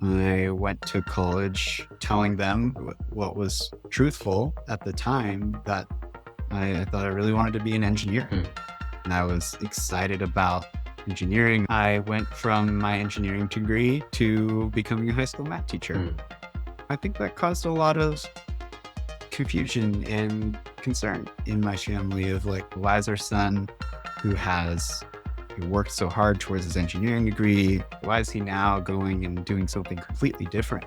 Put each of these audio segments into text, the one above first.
I went to college telling them what was truthful at the time, that I thought I really wanted to be an engineer. Hmm. And I was excited about engineering. I went from my engineering degree to becoming a high school math teacher. Hmm. I think that caused a lot of confusion and concern in my family of like, why is our son who worked so hard towards his engineering degree, why is he now going and doing something completely different?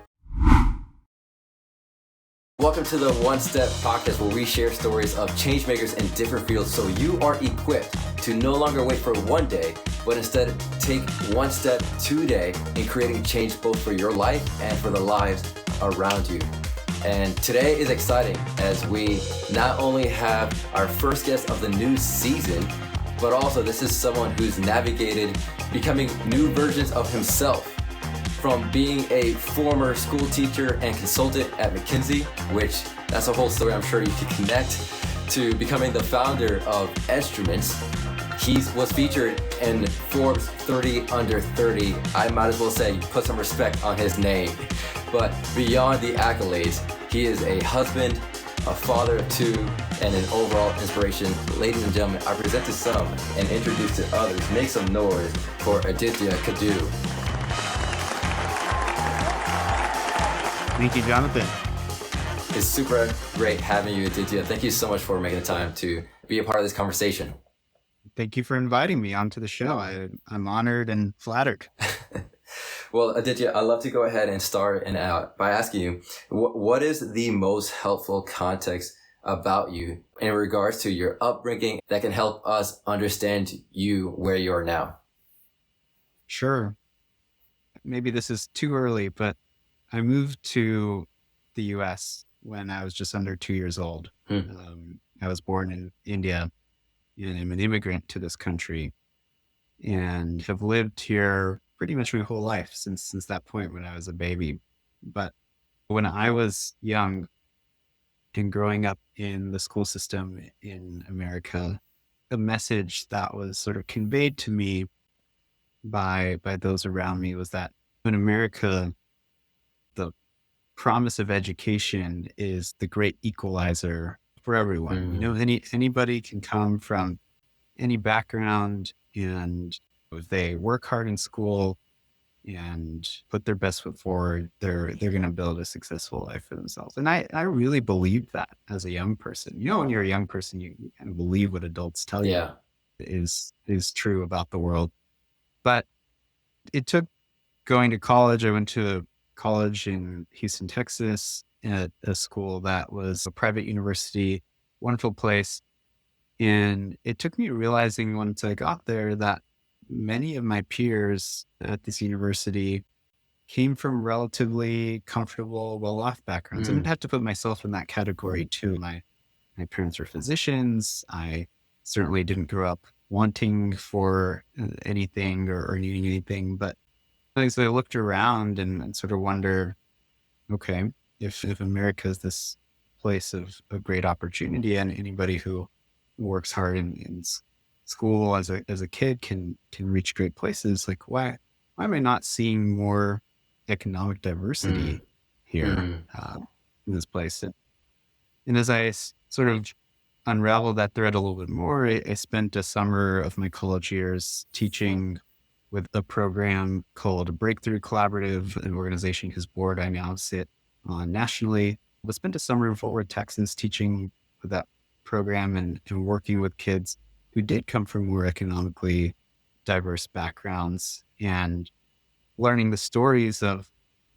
Welcome to the One Step Podcast, where we share stories of change makers in different fields so you are equipped to no longer wait for one day, but instead take one step today in creating change both for your life and for the lives around you. And today is exciting as we not only have our first guest of the new season, but also this is someone who's navigated becoming new versions of himself. From being a former school teacher and consultant at McKinsey, which that's a whole story I'm sure you can connect, to becoming the founder of Instruments. He was featured in Forbes 30 Under 30. I might as well say put some respect on his name. But beyond the accolades, he is a husband, a father of two, and an overall inspiration. Ladies and gentlemen, I present to some and introduce to others. Make some noise for Aditya Kaddu. Thank you, Jonathan. It's super great having you, Aditya. Thank you so much for making the time to be a part of this conversation. Thank you for inviting me onto the show. I'm honored and flattered. Well, Aditya, I'd love to go ahead and start and out by asking you, what is the most helpful context about you in regards to your upbringing that can help us understand you where you are now? Sure. Maybe this is too early, but I moved to the US when I was just under 2 years old. I was born in India and I'm an immigrant to this country and have lived here pretty much my whole life since that point when I was a baby. But when I was young and growing up in the school system in America, the message that was sort of conveyed to me by those around me was that in America, the promise of education is the great equalizer for everyone. You know, anybody can come from any background, and if they work hard in school and put their best foot forward, they're going to build a successful life for themselves. And I really believed that as a young person. You know, when you're a young person, you kind of believe what adults tell you Yeah. is true about the world. But it took going to college. I went to college in Houston, Texas, at a school that was a private university, wonderful place. And it took me realizing once I got there that many of my peers at this university came from relatively comfortable, well-off backgrounds. And I'd have to put myself in that category too. My parents were physicians. I certainly didn't grow up wanting for anything or needing anything. But as I looked around and sort of wonder, okay, if America is this place of great opportunity and anybody who works hard in school as a kid can reach great places, like why am I not seeing more economic diversity here in this place? And as I sort of unraveled that thread a little bit more, I spent a summer of my college years teaching with a program called Breakthrough Collaborative, an organization whose board I now sit on nationally. I spent a summer in Fort Worth, Texas, teaching with that program and working with kids who did come from more economically diverse backgrounds and learning the stories of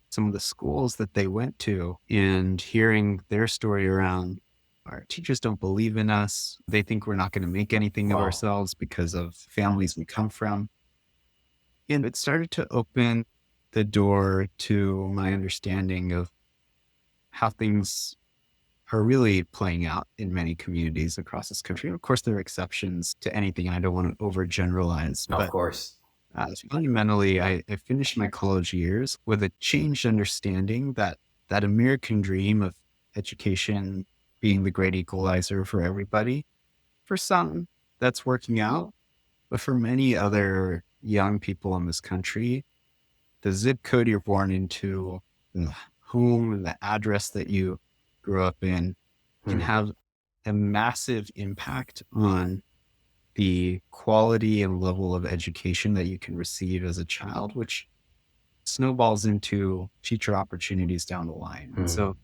some of the schools that they went to and hearing their story around our teachers don't believe in us. They think we're not going to make anything of ourselves because of families we come from. And it started to open the door to my understanding of how things are really playing out in many communities across this country. And of course, there are exceptions to anything. I don't want to overgeneralize, Of but course. fundamentally, I finished my college years with a changed understanding that American dream of education being the great equalizer for everybody, for some, that's working out. But for many other young people in this country, the zip code you're born into, the home, and the address that you grew up in can Hmm. have a massive impact on the quality and level of education that you can receive as a child, which snowballs into future opportunities down the line. And Hmm. so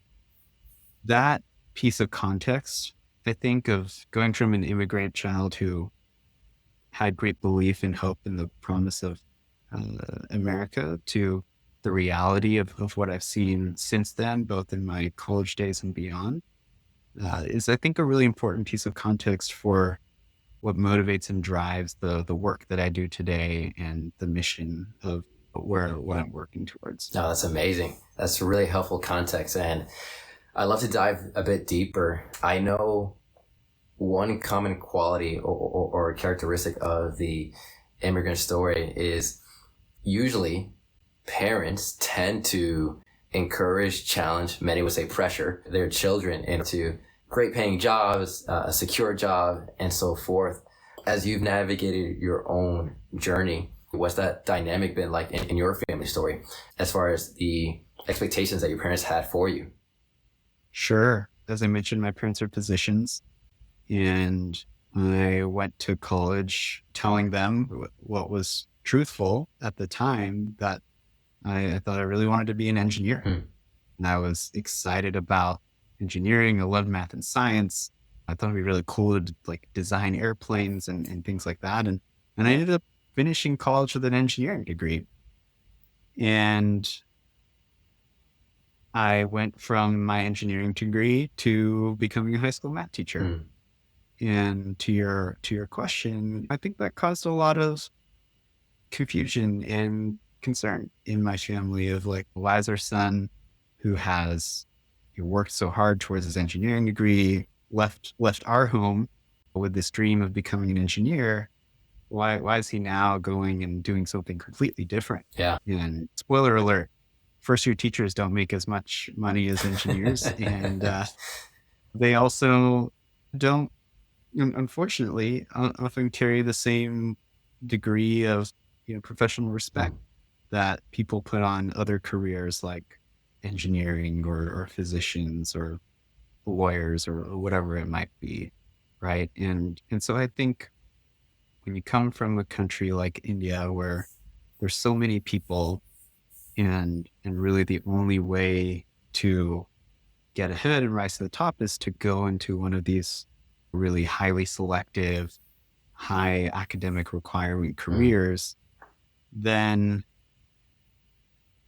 that piece of context, I think, of going from an immigrant child who had great belief and hope in the promise of America to the reality of what I've seen since then, both in my college days and beyond, is I think a really important piece of context for what motivates and drives the work that I do today and the mission of what I'm working towards. No, that's amazing. That's really helpful context. And I'd love to dive a bit deeper. I know one common quality or characteristic of the immigrant story is usually parents tend to encourage, challenge, many would say pressure their children into great paying jobs, a secure job, and so forth. As you've navigated your own journey, what's that dynamic been like in your family story as far as the expectations that your parents had for you? Sure. As I mentioned, my parents are physicians, and I went to college telling them what was truthful at the time, that I thought I really wanted to be an engineer. Hmm. And I was excited about engineering. I loved math and science. I thought it'd be really cool to like design airplanes and things like that. And I ended up finishing college with an engineering degree. And I went from my engineering degree to becoming a high school math teacher. Hmm. And to your question, I think that caused a lot of confusion and concern in my family of like, why is our son who has worked so hard towards his engineering degree, left our home with this dream of becoming an engineer? Why is he now going and doing something completely different? Yeah. And spoiler alert, first year teachers don't make as much money as engineers. And they also don't, unfortunately, often carry the same degree of professional respect that people put on other careers like engineering or physicians or lawyers or whatever it might be, right? And so I think when you come from a country like India where there's so many people, and really the only way to get ahead and rise to the top is to go into one of these really highly selective, high academic requirement Hmm. careers, then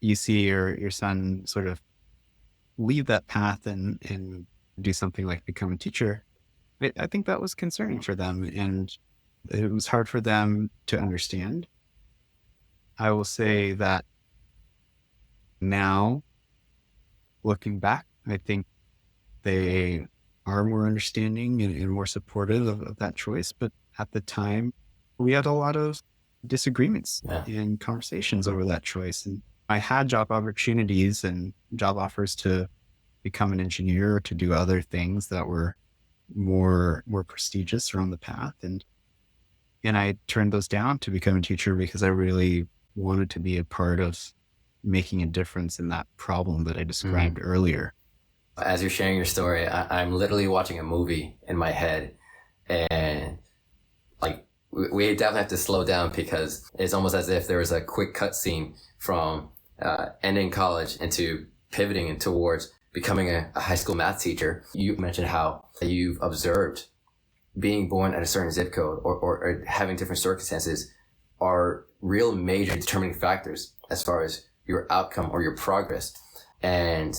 you see your son sort of leave that path and do something like become a teacher. I think that was concerning for them, and it was hard for them to understand. I will say that now, looking back, I think they are more understanding and more supportive of that choice. But at the time, we had a lot of disagreements Yeah. and conversations over that choice. And I had job opportunities and job offers to become an engineer or to do other things that were more prestigious around the path. And I turned those down to become a teacher because I really wanted to be a part of making a difference in that problem that I Hmm. described earlier. As you're sharing your story, I'm literally watching a movie in my head, and like we definitely have to slow down because it's almost as if there was a quick cut scene from ending college into pivoting and towards becoming a high school math teacher. You mentioned how you've observed being born at a certain zip code or having different circumstances are real major determining factors as far as your outcome or your progress. And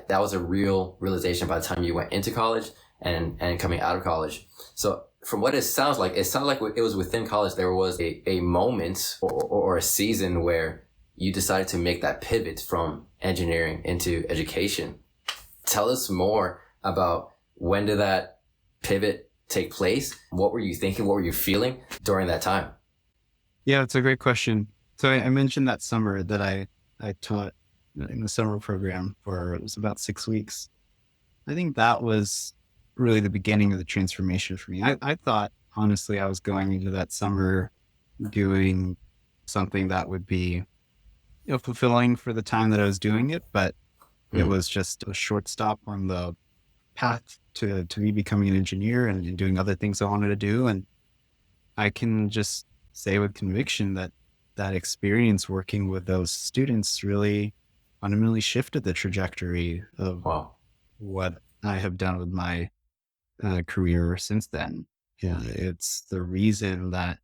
that was a real realization by the time you went into college and coming out of college. So from what it sounds like it was within college, there was a moment or a season where you decided to make that pivot from engineering into education. Tell us more about when did that pivot take place? What were you thinking? What were you feeling during that time? Yeah, it's a great question. So I mentioned that summer that I taught in the summer program for, it was about 6 weeks. I think that was really the beginning of the transformation for me. I thought, honestly, I was going into that summer doing something that would be fulfilling for the time that I was doing it, but it Mm. was just a short stop on the path to me becoming an engineer and doing other things I wanted to do. And I can just say with conviction that that experience working with those students really fundamentally shifted the trajectory of Wow. what I have done with my career since then. Yeah, it's the reason that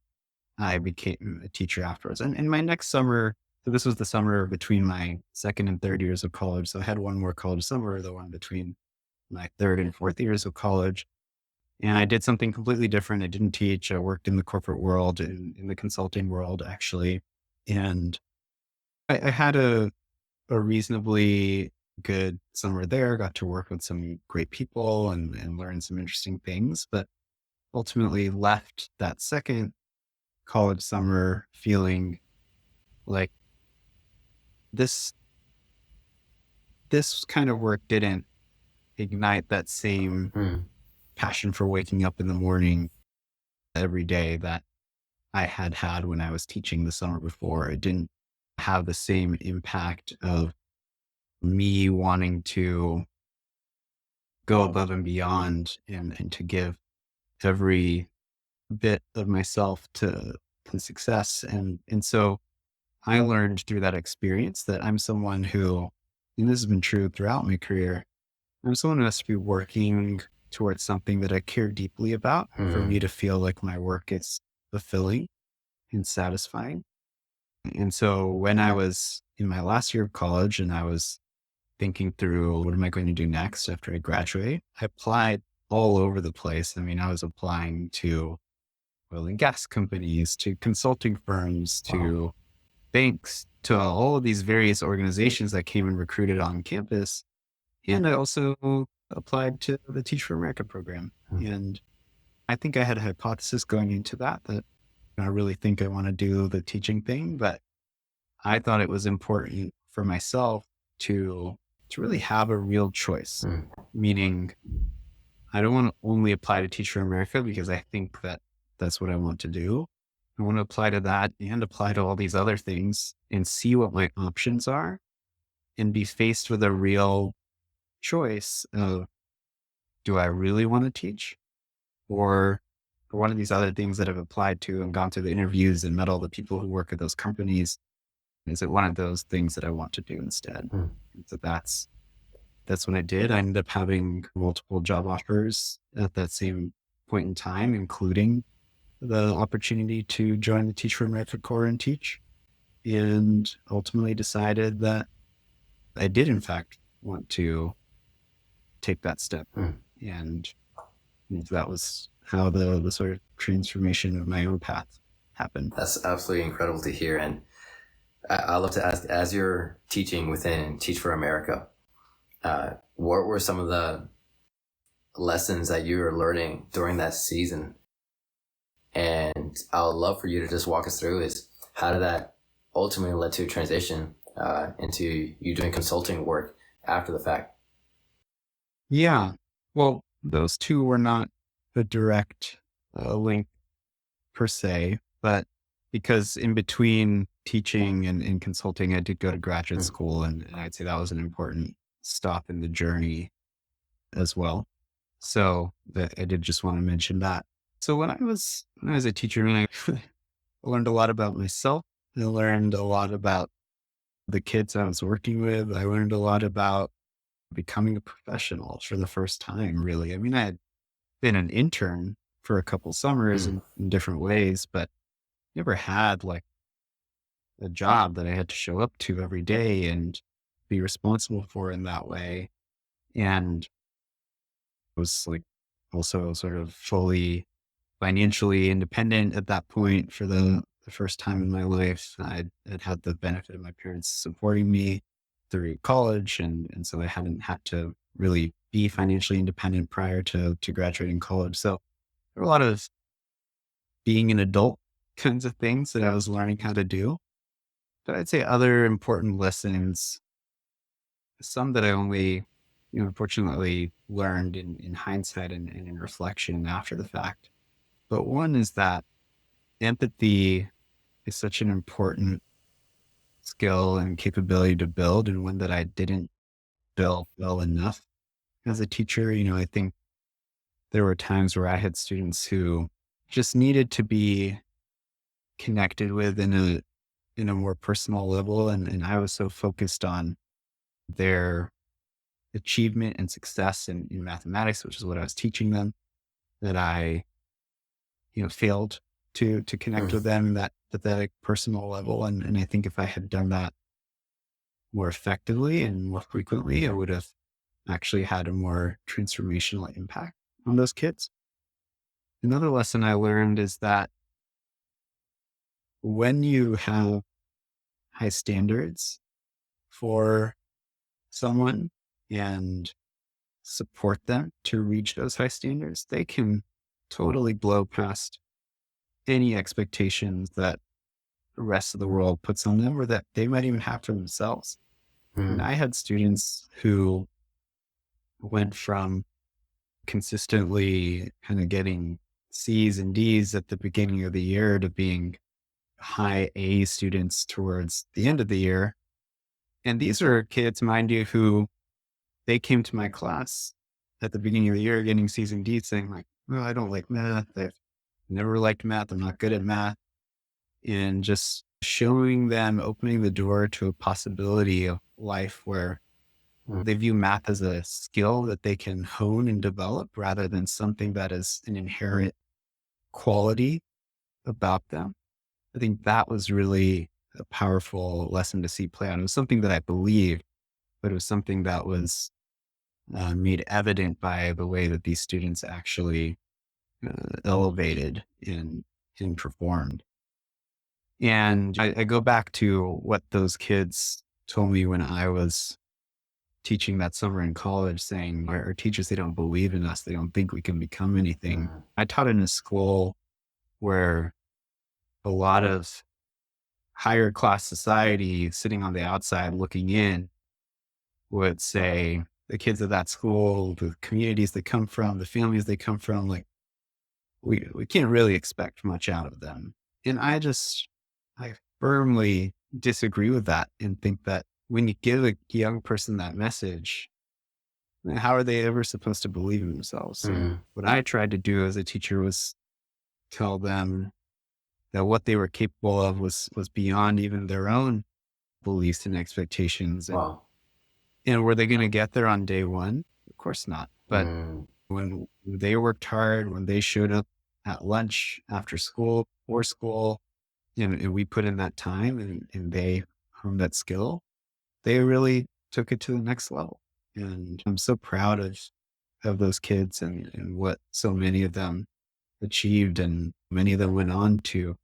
I became a teacher afterwards. And in my next summer, so this was the summer between my second and third years of college. So I had one more college summer, the one between my third and fourth years of college. And I did something completely different. I didn't teach. I worked in the corporate world, in the consulting world, actually. And I had a reasonably good summer there, got to work with some great people and learn some interesting things, but ultimately left that second college summer feeling like this this kind of work didn't ignite that same Mm. passion for waking up in the morning every day that I had had when I was teaching the summer before. It didn't have the same impact of me wanting to go above and beyond and to give every bit of myself to success. And so I learned through that experience that I'm someone who, and this has been true throughout my career, I'm someone who has to be working towards something that I care deeply about for me Mm. to feel like my work is fulfilling and satisfying. And so when I was in my last year of college and I was thinking through what am I going to do next after I graduate, I applied all over the place. I mean, I was applying to oil and gas companies, to consulting firms, Wow. to banks, to all of these various organizations that came and recruited on campus. And I also applied to the Teach for America program. Mm. And I think I had a hypothesis going into that I really think I want to do the teaching thing, but I thought it was important for myself to really have a real choice, Mm. meaning I don't want to only apply to Teach for America because I think that that's what I want to do. I want to apply to that and apply to all these other things and see what my options are and be faced with a real choice of do I really want to teach or one of these other things that I've applied to and gone through the interviews and met all the people who work at those companies. Is it one of those things that I want to do instead? Mm. And so that's what I did. I ended up having multiple job offers at that same point in time, including the opportunity to join the Teach for America Corps and teach, and ultimately decided that I did, in fact, want to take that step. Mm. And that was how the sort of transformation of my own path happened. That's absolutely incredible to hear. And I love to ask, as you're teaching within Teach for America, what were some of the lessons that you were learning during that season? And I would love for you to just walk us through is how did that ultimately led to a transition into you doing consulting work after the fact? Yeah. Well, those two were not a direct link per se, but because in between teaching and consulting, I did go to graduate Mm. school, and I'd say that was an important stop in the journey as well. So that I did just want to mention that. So when I was a teacher, I mean, I learned a lot about myself. I learned a lot about the kids I was working with. I learned a lot about becoming a professional for the first time, really. I mean, I had been an intern for a couple summers Mm. in different ways, but never had like a job that I had to show up to every day and be responsible for in that way. And was like also sort of fully financially independent at that point for the first time in my life. I'd had the benefit of my parents supporting me through college. And so I hadn't had to really be financially independent prior to graduating college. So there were a lot of being an adult kinds of things that I was learning how to do. But I'd say other important lessons, some that I only, unfortunately learned in hindsight and in reflection after the fact. But one is that empathy is such an important skill and capability to build, and one that I didn't build well enough as a teacher. I think there were times where I had students who just needed to be connected with in a more personal level. And I was so focused on their achievement and success in mathematics, which is what I was teaching them, that I, failed to connect with Mm. them in that pathetic personal level. And I think if I had done that more effectively and more frequently, I would have actually had a more transformational impact on those kids. Another lesson I learned is that when you have high standards for someone and support them to reach those high standards, they can totally blow past any expectations that the rest of the world puts on them or that they might even have for themselves. And Mm. I had students who went from consistently kind of getting C's and D's at the beginning of the year to being high A students towards the end of the year. And these are kids, mind you, who they came to my class at the beginning of the year getting C's and D's saying like, well, I don't like math. I've never liked math. I'm not good at math. And just showing them, opening the door to a possibility of life where Mm. they view math as a skill that they can hone and develop rather than something that is an inherent quality about them. I think that was really a powerful lesson to see play out. It was something that I believed, but it was something that was made evident by the way that these students actually elevated and performed. And I go back to what those kids told me when I was teaching that summer in college, saying our teachers, they don't believe in us. They don't think we can become anything. Mm. I taught in a school where a lot of higher class society sitting on the outside looking in would say the kids of that school, the communities they come from, the families they come from, like we can't really expect much out of them. And I firmly disagree with that and think that when you give a young person that message, how are they ever supposed to believe in themselves? And Mm. what I tried to do as a teacher was tell them that what they were capable of was beyond even their own beliefs and expectations. And Wow. were they going to get there on day one? Of course not. But Mm. when they worked hard, when they showed up at lunch, after school, or school, and we put in that time and they honed that skill, they really took it to the next level. And I'm so proud of those kids and what so many of them achieved. And many of them went on to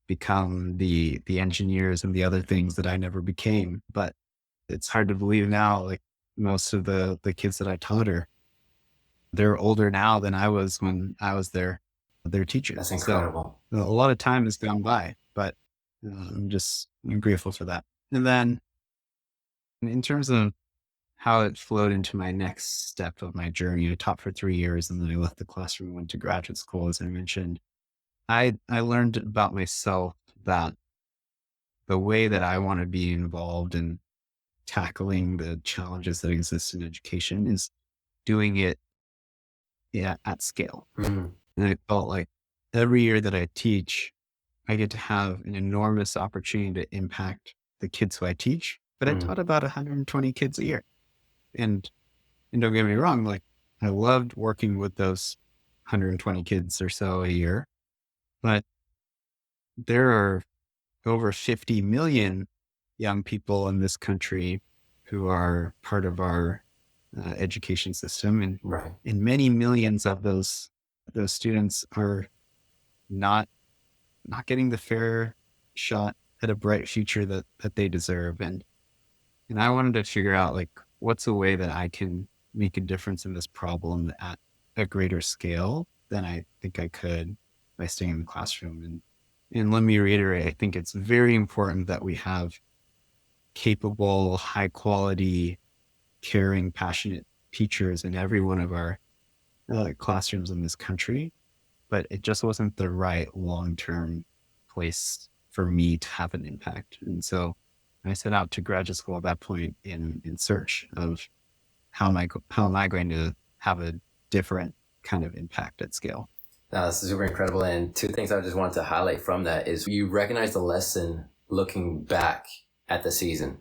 become the engineers and the other things that I never became. But it's hard to believe now, like most of the kids that I taught they're older now than I was when I was their That's teachers. So incredible. a lot of time has gone by, but I'm grateful for that. And then in terms of how it flowed into my next step of my journey, I taught for 3 years and then I left the classroom and went to graduate school, as I mentioned. I learned about myself that the way that I want to be involved in tackling the challenges that exist in education is doing it at scale. Mm. And I felt like every year that I teach, I get to have an enormous opportunity to impact the kids who I teach. But I Mm. taught about 120 kids a year. And and don't get me wrong, like I loved working with those 120 kids or so a year. But there are over 50 million young people in this country who are part of our education system, Right. and many millions of those students are not not getting the fair shot at a bright future that they deserve. And I wanted to figure out like what's a way that I can make a difference in this problem at a greater scale than I think I could by staying in the classroom. And let me reiterate, I think it's very important that we have capable, high quality, caring, passionate teachers in every one of our classrooms in this country. But it just wasn't the right long term place for me to have an impact. And so I set out to graduate school at that point in search of how am I going to have a different kind of impact at scale. That's super incredible. And two things I just wanted to highlight from that is you recognize the lesson looking back at the season.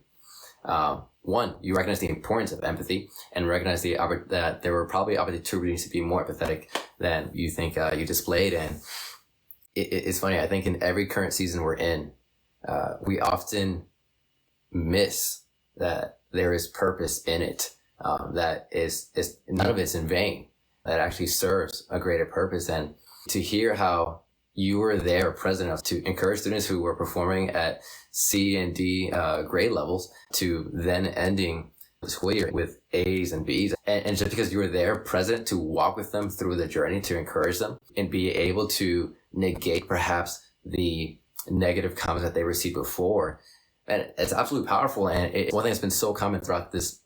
One, you recognize the importance of empathy and recognize that there were probably opportunities to be more empathetic than you think you displayed. And it's funny, I think in every current season we're in, we often miss that there is purpose in it, that is none of it's in vain, that actually serves a greater purpose. And to hear how you were there present enough to encourage students who were performing at C and D grade levels to then ending the school year with A's and B's. And just because you were there present to walk with them through the journey, to encourage them and be able to negate perhaps the negative comments that they received before. And it's absolutely powerful. And it's one thing that's been so common throughout this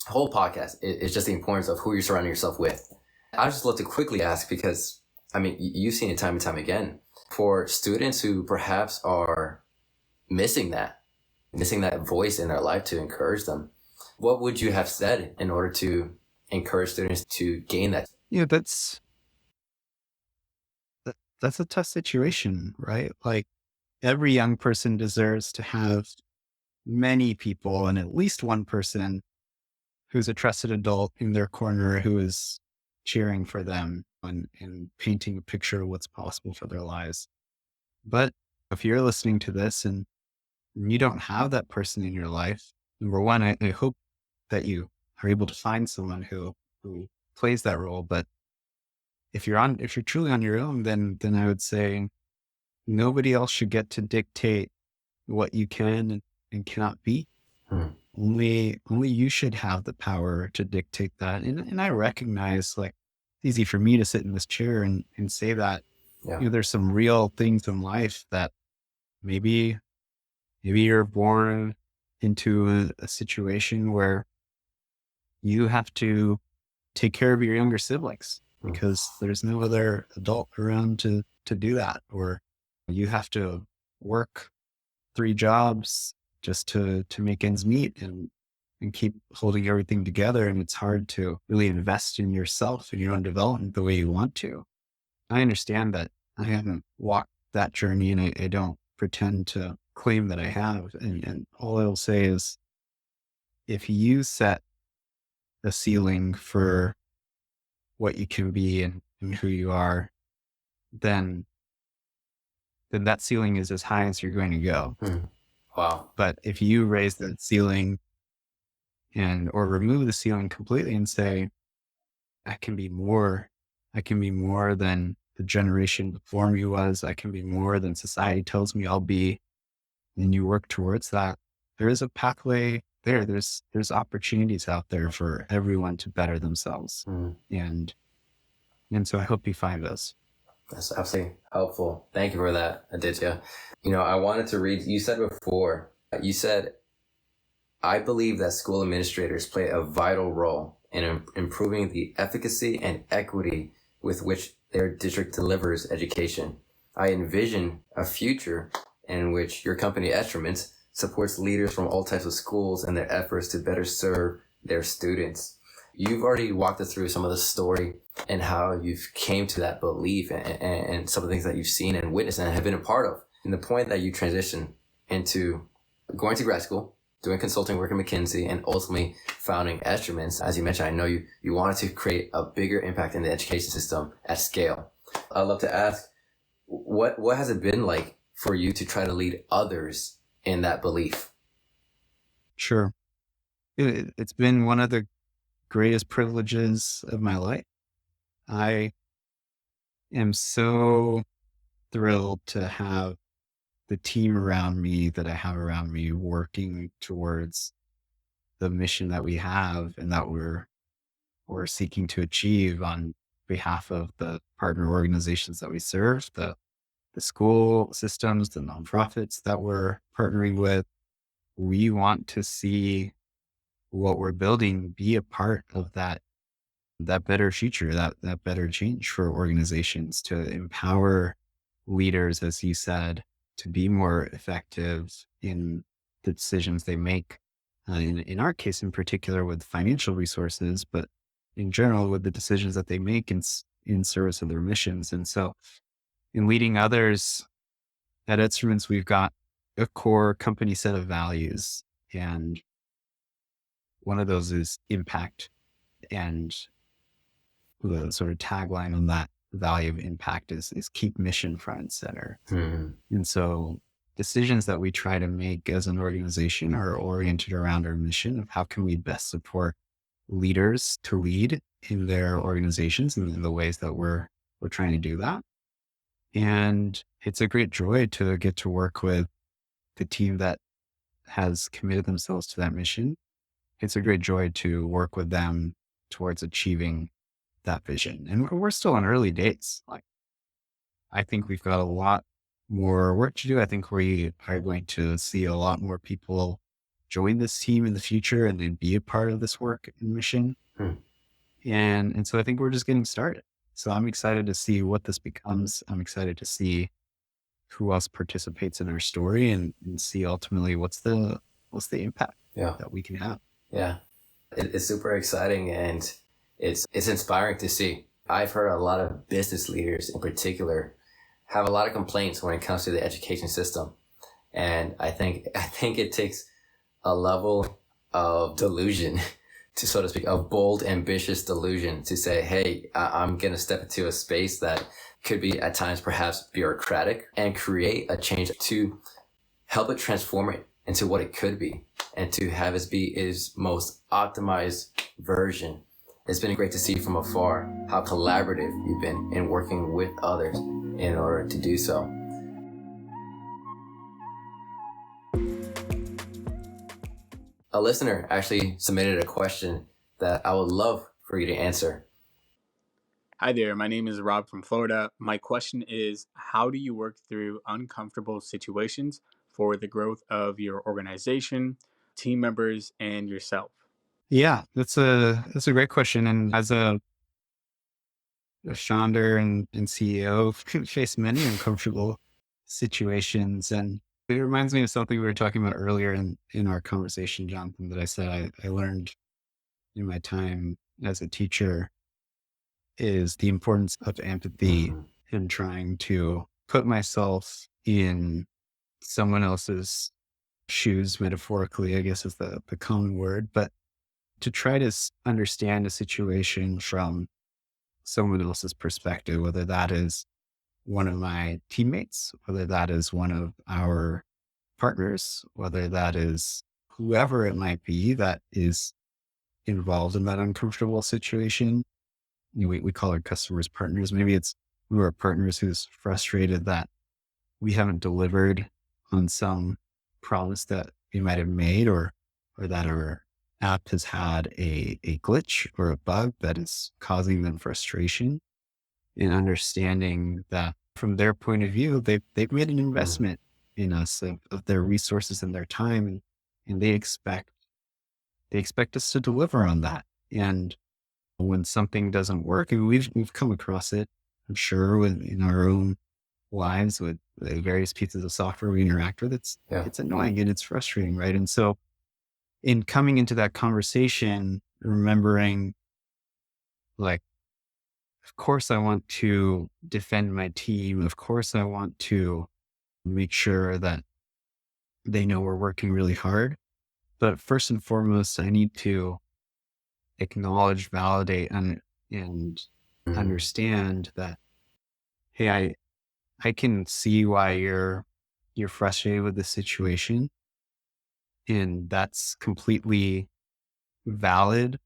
whole podcast is just the importance of who you're surrounding yourself with. I just love to quickly ask, because I mean, you've seen it time and time again, for students who perhaps are missing that voice in their life to encourage them. What would you have said in order to encourage students to gain that? Yeah, that's a tough situation, right? Like every young person deserves to have many people and at least one person who's a trusted adult in their corner who is cheering for them and painting a picture of what's possible for their lives. But if you're listening to this and you don't have that person in your life, number one, I hope that you are able to find someone who plays that role. But if you're truly on your own, then I would say nobody else should get to dictate what you can and cannot be. Only you should have the power to dictate that. And I recognize, like, it's easy for me to sit in this chair and say that, there's some real things in life that maybe you're born into a situation where you have to take care of your younger siblings because there's no other adult around to do that, or you have to work 3 jobs just to make ends meet and keep holding everything together. And it's hard to really invest in yourself and your own development the way you want to. I understand that I haven't walked that journey, and I don't pretend to claim that I have. And all I will say is, if you set a ceiling for what you can be and who you are, then that ceiling is as high as you're going to go. Wow. But if you raise that ceiling or remove the ceiling completely and say, I can be more than the generation before me was, I can be more than society tells me I'll be, and you work towards that, there is a pathway there. There's opportunities out there for everyone to better themselves. And so I hope you find those. That's absolutely helpful. Thank you for that, Aditya. I wanted to read, you said before, you said, I believe that school administrators play a vital role in improving the efficacy and equity with which their district delivers education. I envision a future in which your company, Estrements, supports leaders from all types of schools in their efforts to better serve their students. You've already walked us through some of the story and how you've came to that belief and some of the things that you've seen and witnessed and have been a part of. And the point that you transitioned into going to grad school, doing consulting work at McKinsey, and ultimately founding Estrements. As you mentioned, I know you wanted to create a bigger impact in the education system at scale. I'd love to ask, what has it been like for you to try to lead others in that belief? Sure. It's been one of the greatest privileges of my life. I am so thrilled to have the team around me that I have around me working towards the mission that we have and that we're seeking to achieve on behalf of the partner organizations that we serve, the school systems, the nonprofits that we're partnering with. We want to see what we're building be a part of that better future, that better change for organizations, to empower leaders, as you said, to be more effective in the decisions they make. In our case, in particular, with financial resources, but in general, with the decisions that they make in service of their missions. And so, in leading others at Instruments, we've got a core company set of values, and one of those is impact. And the sort of tagline on that value of impact is keep mission front and center. Mhm. And so decisions that we try to make as an organization are oriented around our mission of how can we best support leaders to lead in their organizations and in the ways that we're trying to do that. And it's a great joy to get to work with the team that has committed themselves to that mission. It's a great joy to work with them towards achieving that vision. And we're still in early days. Like, I think we've got a lot more work to do. I think we are going to see a lot more people join this team in the future and then be a part of this work and mission. Hmm. And so I think we're just getting started. So I'm excited to see what this becomes. I'm excited to see who else participates in our story and see ultimately what's the impact Yeah. that we can have. Yeah. It's super exciting, and it's inspiring to see. I've heard a lot of business leaders in particular have a lot of complaints when it comes to the education system. And I think it takes a level of delusion to, so to speak, of bold, ambitious delusion to say, hey, I'm going to step into a space that could be at times perhaps bureaucratic and create a change to help it transform it into what it could be and to have it be its most optimized version. It's been great to see from afar how collaborative you've been in working with others in order to do so. A listener actually submitted a question that I would love for you to answer. Hi there, my name is Rob from Florida. My question is, how do you work through uncomfortable situations for the growth of your organization, team members, and yourself? Yeah, that's a great question. And as a founder and CEO, I've faced many uncomfortable situations. And it reminds me of something we were talking about earlier in our conversation, Jonathan, that I said I learned in my time as a teacher is the importance of empathy and trying to put myself in someone else's shoes, metaphorically, I guess is the common word, but to try to understand a situation from someone else's perspective, whether that is one of my teammates, whether that is one of our partners, whether that is whoever it might be that is involved in that uncomfortable situation. You know, we call our customers partners. Maybe it's we were partners who's frustrated that we haven't delivered on some promise that we might have made, or that our app has had a glitch or a bug that is causing them frustration, and understanding that from their point of view, they've made an investment in us of their resources and their time, and they expect us to deliver on that. And when something doesn't work, and we've come across it, I'm sure, in our own lives with the various pieces of software we interact with, it's annoying and it's frustrating, right? And so in coming into that conversation, remembering, like, of course I want to defend my team. Of course I want to make sure that they know we're working really hard. But first and foremost, I need to acknowledge, validate, and understand that, hey, I can see why you're frustrated with the situation. And that's completely valid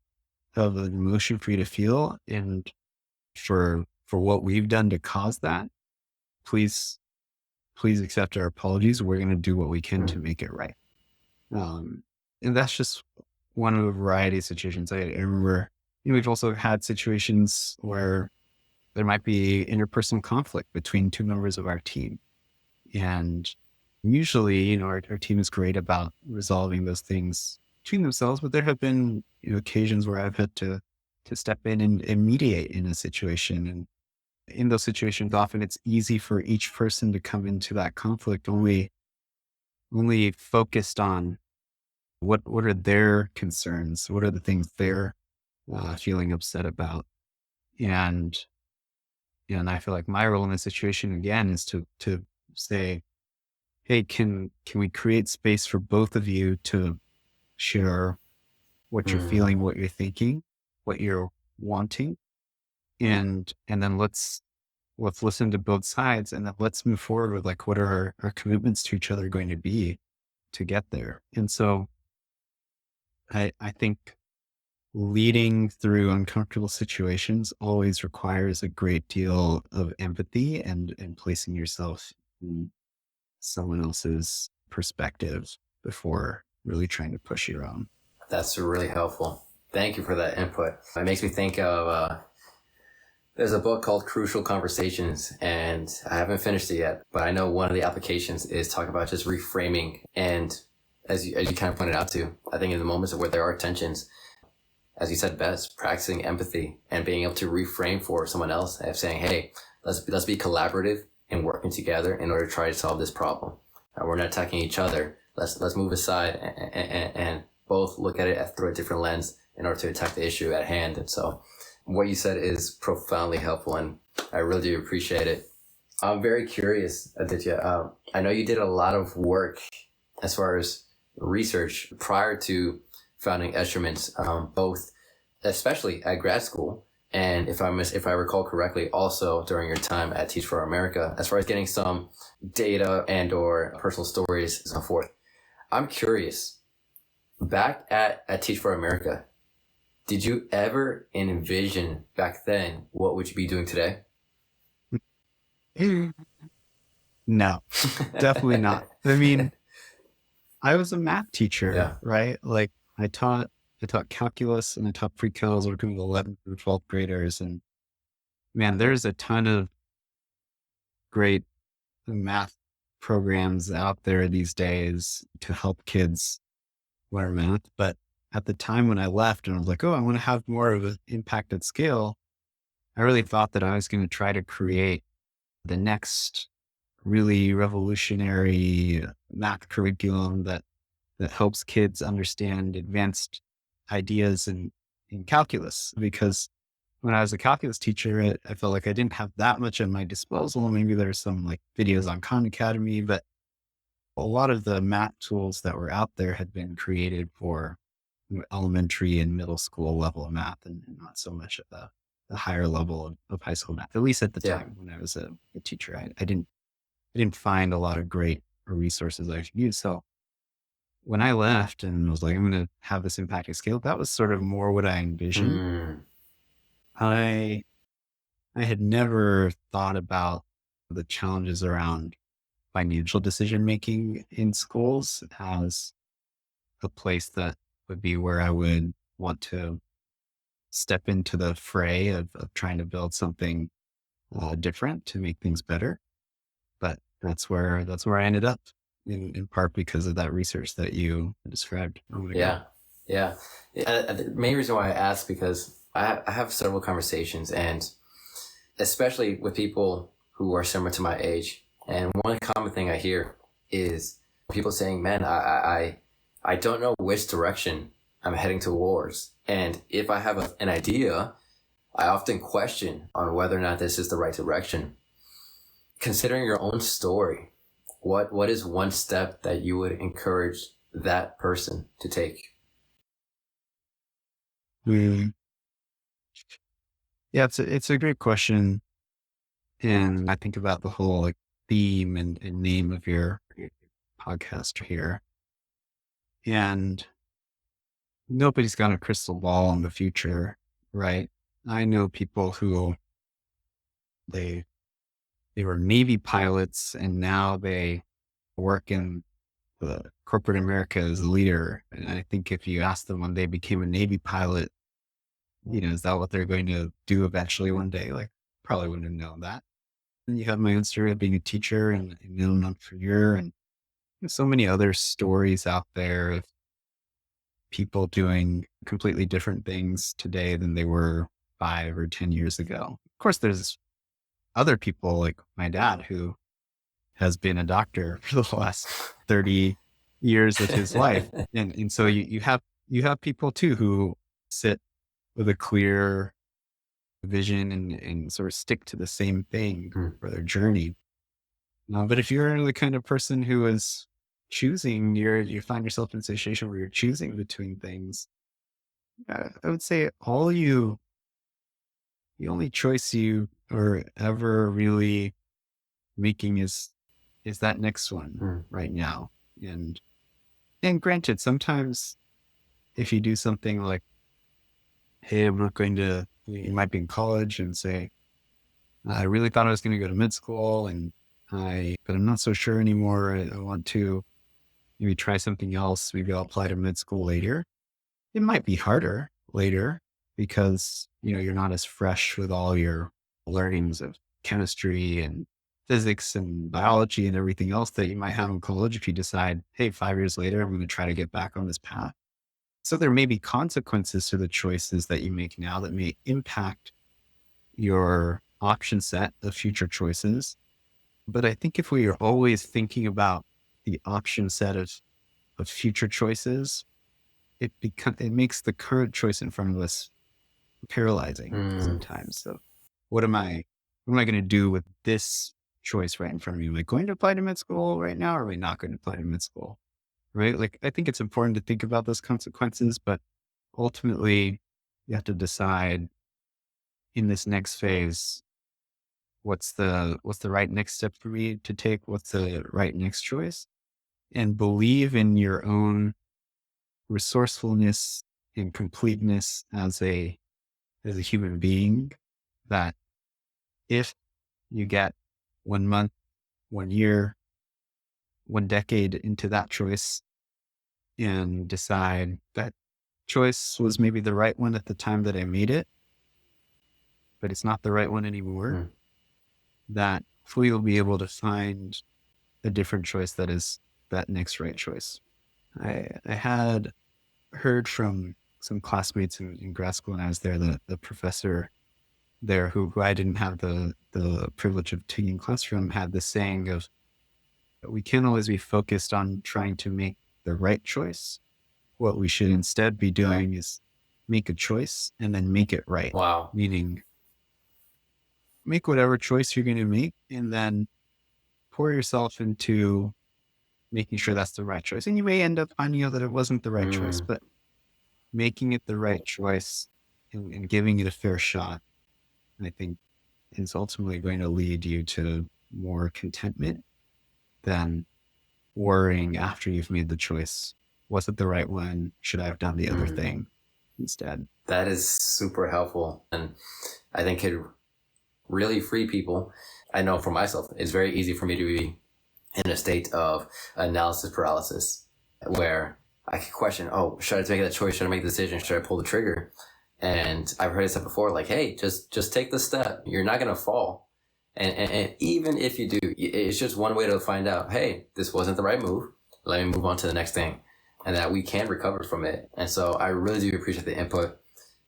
of an emotion for you to feel. And for what we've done to cause that, please accept our apologies. We're going to do what we can to make it right. And that's just one of a variety of situations. I remember, we've also had situations where there might be interpersonal conflict between two members of our team. And usually, our team is great about resolving those things between themselves, but there have been occasions where I've had to step in and mediate in a situation. And in those situations, often it's easy for each person to come into that conflict only only focused on what are their concerns, what are the things they're feeling upset about, and and I feel like my role in this situation again is to say, hey, can we create space for both of you to share what you're Mm, feeling, what you're thinking, what you're wanting, and then let's listen to both sides, and then let's move forward with like what are our commitments to each other going to be to get there. And so I think leading through uncomfortable situations always requires a great deal of empathy and placing yourself in someone else's perspective before really trying to push your own. that's really helpful. Thank you for that input. It makes me think of there's a book called Crucial Conversations, and I haven't finished it yet, but I know one of the applications is talking about just reframing. And as you kind of pointed out to, I think in the moments where there are tensions, as you said best, practicing empathy and being able to reframe for someone else and saying, hey, let's be collaborative and working together in order to try to solve this problem. We're not attacking each other. Let's move aside and both look at it through a different lens in order to attack the issue at hand. And so what you said is profoundly helpful, and I really do appreciate it. I'm very curious, Aditya. I know you did a lot of work as far as research prior to founding Instruments, both especially at grad school, and if I recall correctly, also during your time at Teach for America, as far as getting some data and or personal stories and so forth. I'm curious. Back at Teach for America, did you ever envision back then what would you be doing today? No, definitely not. I mean, I was a math teacher, Yeah. right? Like I taught calculus and I taught pre-calcs working with 11th and 12th graders. And man, there's a ton of great math programs out there these days to help kids learn math. But at the time when I left and I was like, oh, I want to have more of an impact at scale, I really thought that I was going to try to create the next really revolutionary math curriculum that helps kids understand advanced ideas in calculus. Because when I was a calculus teacher, I felt like I didn't have that much at my disposal. Maybe there's some like videos on Khan Academy, but a lot of the math tools that were out there had been created for elementary and middle school level of math, and not so much at the higher level of high school math. At least at the Yeah. time when I was a teacher, I didn't find a lot of great resources I could use. So when I left and was like, I'm going to have this impact at scale, that was sort of more what I envisioned. Mm, I I had never thought about the challenges around financial decision making in schools as a place that would be where I would want to step into the fray of trying to build something different to make things better. But that's where I ended up in part because of that research that you described a moment ago. yeah. Yeah. The main reason why I ask because I have several conversations, and especially with people who are similar to my age. And one common thing I hear is people saying, man, I don't know which direction I'm heading towards. And if I have an idea, I often question on whether or not this is the right direction. Considering your own story, what is one step that you would encourage that person to take? Mm. Yeah, it's a great question. And I think about the whole like theme and name of your podcast here. And nobody's got a crystal ball on the future, right? I know people who they they were Navy pilots and now they work in the corporate America as a leader. And I think if you ask them when they became a Navy pilot, is that what they're going to do eventually one day? Like, probably wouldn't have known that. And you have my own story of being a teacher and an entrepreneur, and there's so many other stories out there of people doing completely different things today than they were 5 or 10 years ago. Of course, there's other people like my dad who has been a doctor for the last 30 years of his life. And so you have people too who sit with a clear vision and sort of stick to the same thing Mm. for their journey. But if you're the kind of person who is choosing, you find yourself in a situation where you're choosing between things. I would say the only choice you are ever really making is that next one Mm. right now. And granted, sometimes if you do something like, hey, I'm not going to, you might be in college and say, I really thought I was going to go to mid school but I'm not so sure anymore. I want to maybe try something else. Maybe I'll apply to mid school later. It might be harder later because, you're not as fresh with all your learnings of chemistry and physics and biology and everything else that you might have in college if you decide, hey, 5 years later, I'm going to try to get back on this path. So there may be consequences to the choices that you make now that may impact your option set of future choices. But I think if we are always thinking about the option set of future choices, it makes the current choice in front of us paralyzing Mm. sometimes. So what am I going to do with this choice right in front of me? Am I going to apply to med school right now, or am I not going to apply to med school? Right? Like, I think it's important to think about those consequences, but ultimately you have to decide in this next phase, what's the right next step for me to take? What's the right next choice? And believe in your own resourcefulness and completeness as a human being, that if you get 1 month, 1 year, 1 decade into that choice and decide that choice was maybe the right one at the time that I made it, but it's not the right one anymore, Mm. that hopefully you'll be able to find a different choice that is that next right choice. I had heard from some classmates in grad school when I was there, the professor there who I didn't have the privilege of taking class from, had this saying of, we can't always be focused on trying to make the right choice. What we should instead be doing is make a choice and then make it right. Wow. Meaning, make whatever choice you're going to make and then pour yourself into making sure that's the right choice. And you may end up finding out that it wasn't the right choice, Mm. but making it the right choice and giving it a fair shot, I think, is ultimately going to lead you to more contentment than worrying after you've made the choice. Was it the right one? Should I have done the other Mm. thing instead? That is super helpful, and I think could really free people. I know for myself, it's very easy for me to be in a state of analysis paralysis where I could question, oh, should I make that choice? Should I make the decision? Should I pull the trigger? And I've heard it said before, like, hey, just take the step. You're not going to fall. And even if you do, it's just one way to find out, hey, this wasn't the right move. Let me move on to the next thing, and that we can recover from it. And so I really do appreciate the input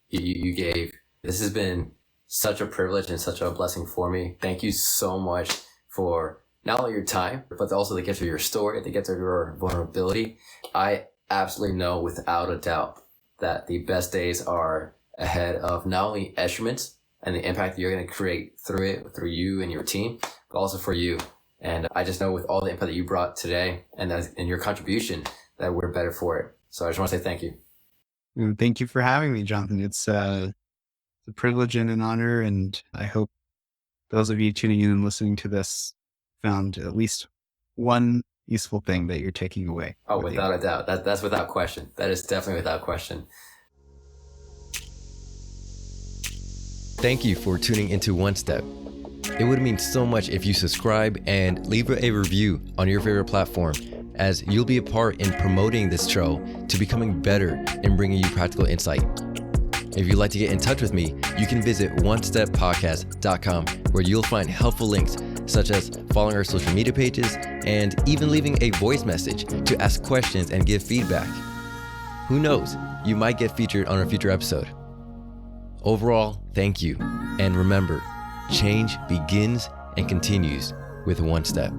you gave. This has been such a privilege and such a blessing for me. Thank you so much for not only your time, but also the gift of your story, the gift of your vulnerability. I absolutely know without a doubt that the best days are ahead of not only Instruments and the impact that you're going to create through it, through you and your team, but also for you. And I just know with all the input that you brought today and your contribution that we're better for it. So I just want to say thank you. And thank you for having me, Jonathan. It's a privilege and an honor. And I hope those of you tuning in and listening to this found at least one useful thing that you're taking away. Oh, without a doubt. That's without question. That is definitely without question. Thank you for tuning into One Step. It would mean so much if you subscribe and leave a review on your favorite platform, as you'll be a part in promoting this show to becoming better and bringing you practical insight. If you'd like to get in touch with me, you can visit onesteppodcast.com, where you'll find helpful links such as following our social media pages and even leaving a voice message to ask questions and give feedback. Who knows, you might get featured on a future episode. Overall, thank you. And remember, change begins and continues with one step.